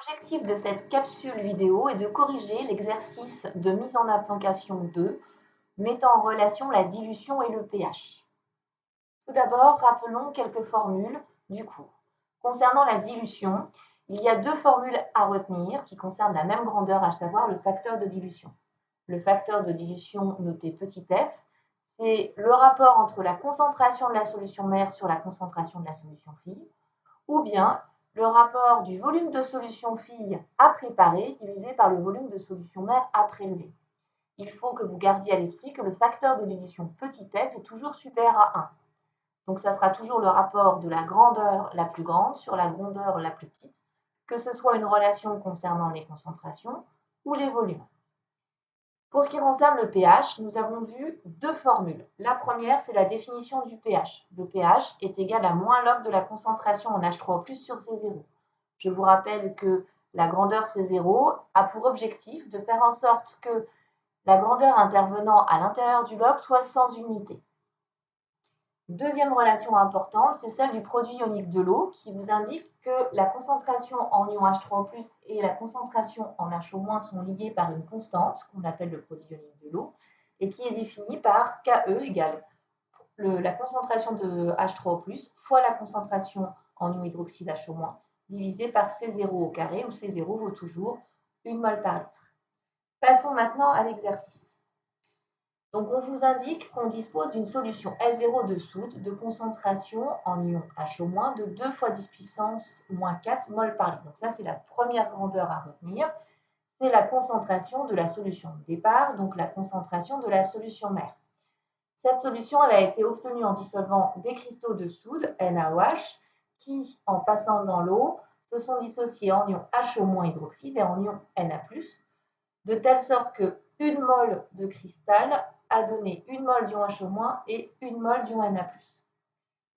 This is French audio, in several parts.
L'objectif de cette capsule vidéo est de corriger l'exercice de mise en application 2, mettant en relation la dilution et le pH. Tout d'abord, rappelons quelques formules du cours. Concernant la dilution, il y a deux formules à retenir qui concernent la même grandeur, à savoir le facteur de dilution. Le facteur de dilution noté petit f, c'est le rapport entre la concentration de la solution mère sur la concentration de la solution fille, ou bien le rapport du volume de solution fille à préparer divisé par le volume de solution mère à prélever. Il faut que vous gardiez à l'esprit que le facteur de dilution petit f est toujours supérieur à 1. Donc ça sera toujours le rapport de la grandeur la plus grande sur la grandeur la plus petite, que ce soit une relation concernant les concentrations ou les volumes. Pour ce qui concerne le pH, nous avons vu deux formules. La première, c'est la définition du pH. Le pH est égal à moins log de la concentration en H3O+ sur C0. Je vous rappelle que la grandeur C0 a pour objectif de faire en sorte que la grandeur intervenant à l'intérieur du log soit sans unité. Deuxième relation importante, c'est celle du produit ionique de l'eau qui vous indique que la concentration en ion H3O+ et la concentration en HO- sont liées par une constante qu'on appelle le produit ionique de l'eau et qui est définie par Ke égale la concentration de H3O+ fois la concentration en ion hydroxyde HO- divisé par C0 au carré où C0 vaut toujours 1 mol par litre. Passons maintenant à l'exercice. Donc, on vous indique qu'on dispose d'une solution S0 de soude de concentration en ion HO- de 2 fois 10 puissance moins 4 mol par litre. Donc ça, c'est la première grandeur à retenir. C'est la concentration de la solution de départ, donc la concentration de la solution mère. Cette solution, elle a été obtenue en dissolvant des cristaux de soude, NaOH, qui, en passant dans l'eau, se sont dissociés en ion HO- hydroxyde et en ion Na+, de telle sorte que 1 mol de cristal a donné 1 mol d'ion HO- et 1 mol d'ion Na+.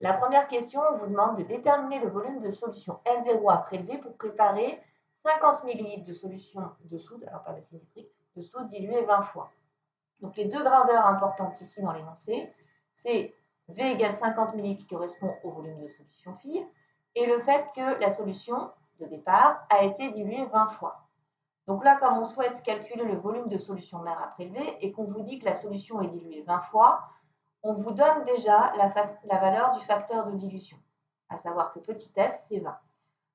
La première question, on vous demande de déterminer le volume de solution S0 à prélever pour préparer 50 ml de solution de soude, alors pas d'acide nitrique, de soude diluée 20 fois. Donc les deux grandeurs importantes ici dans l'énoncé, c'est V égale 50 ml qui correspond au volume de solution fille, et le fait que la solution de départ a été diluée 20 fois. Donc là, comme on souhaite calculer le volume de solution mère à prélever et qu'on vous dit que la solution est diluée 20 fois, on vous donne déjà la valeur du facteur de dilution, à savoir que petit f, c'est 20.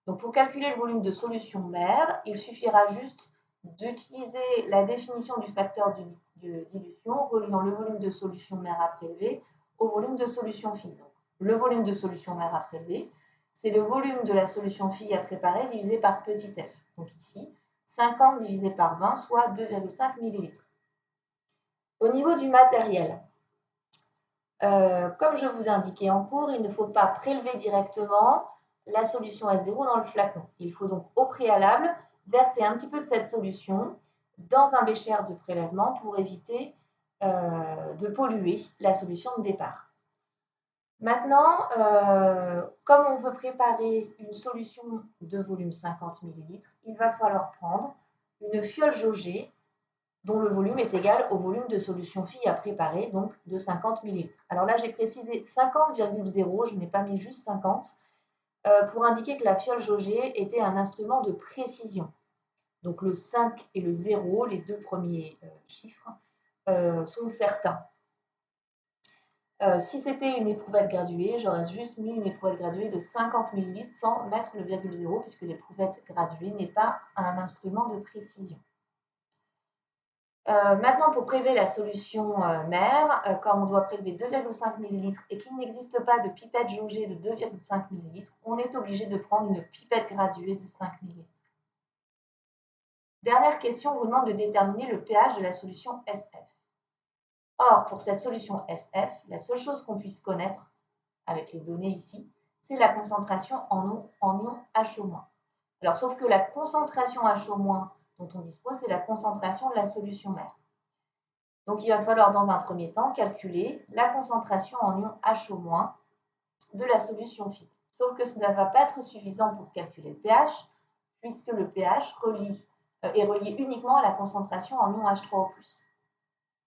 Donc pour calculer le volume de solution mère, il suffira juste d'utiliser la définition du facteur de dilution reliant le volume de solution mère à prélever au volume de solution fille. Donc, le volume de solution mère à prélever, c'est le volume de la solution fille à préparer divisé par petit f. Donc ici, 50 divisé par 20, soit 2,5 ml. Au niveau du matériel, comme je vous ai indiqué en cours, il ne faut pas prélever directement la solution S0 dans le flacon. Il faut donc au préalable verser un petit peu de cette solution dans un bécher de prélèvement pour éviter de polluer la solution de départ. Maintenant, comme on veut préparer une solution de volume 50 ml, il va falloir prendre une fiole jaugée dont le volume est égal au volume de solution fille à préparer, donc de 50 ml. Alors là, j'ai précisé 50,0, je n'ai pas mis juste 50, pour indiquer que la fiole jaugée était un instrument de précision. Donc le 5 et le 0, les deux premiers chiffres, sont certains. Si c'était une éprouvette graduée, j'aurais juste mis une éprouvette graduée de 50 ml sans mettre le virgule 0, puisque l'éprouvette graduée n'est pas un instrument de précision. Maintenant, pour prélever la solution mère, comme on doit prélever 2,5 ml et qu'il n'existe pas de pipette jaugée de 2,5 ml, on est obligé de prendre une pipette graduée de 5 ml. Dernière question, on vous demande de déterminer le pH de la solution SF. Or, pour cette solution SF, la seule chose qu'on puisse connaître avec les données ici, c'est la concentration en ion HO-. Alors, sauf que la concentration HO- dont on dispose, c'est la concentration de la solution mère. Donc, il va falloir dans un premier temps calculer la concentration en ion HO- de la solution fille. Sauf que cela ne va pas être suffisant pour calculer le pH, puisque le pH est relié uniquement à la concentration en ion H3O+.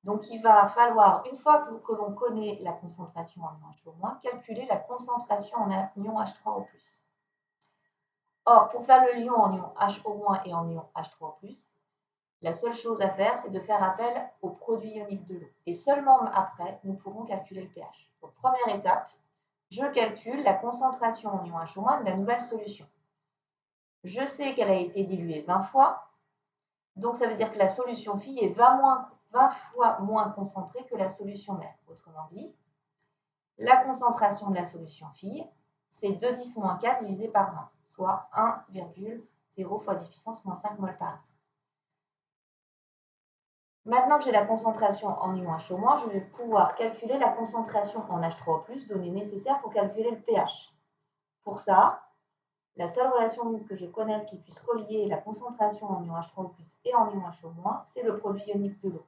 Donc, il va falloir, une fois que l'on connaît la concentration en ion HO-, calculer la concentration en ion H3O+. Or, pour faire le lion en ion HO- et en ion H3+, la seule chose à faire, c'est de faire appel au produit ionique de l'eau. Et seulement après, nous pourrons calculer le pH. Donc, première étape, je calcule la concentration en ion HO- de la nouvelle solution. Je sais qu'elle a été diluée 20 fois, donc ça veut dire que la solution phi est 20 fois moins concentrée que la solution mère. Autrement dit, la concentration de la solution phi, c'est 2,10-4 divisé par 20, soit 1,0 fois 10 puissance moins 5 mol par litre. Maintenant que j'ai la concentration en ion HO-, je vais pouvoir calculer la concentration en H3O+, données nécessaires pour calculer le pH. Pour ça, la seule relation que je connaisse qui puisse relier la concentration en ion H3O+, et en ion HO-, c'est le produit ionique de l'eau.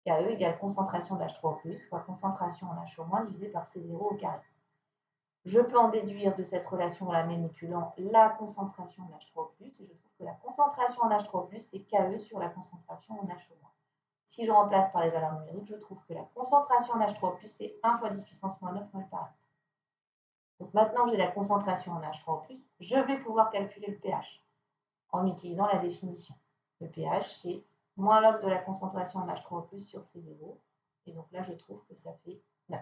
Ke égale concentration d'H3O+, fois concentration en HO- divisé par C0 au carré. Je peux en déduire de cette relation en la manipulant la concentration en H3O+, et je trouve que la concentration en H3O+, c'est Ke sur la concentration en HO-. Si je remplace par les valeurs numériques, je trouve que la concentration en H3+, c'est 1 fois 10 puissance moins 9 mol par litre. Donc maintenant que j'ai la concentration en H3+, je vais pouvoir calculer le pH en utilisant la définition. Le pH, c'est moins log de la concentration en H3+ sur C0. Et donc là, je trouve que ça fait 9.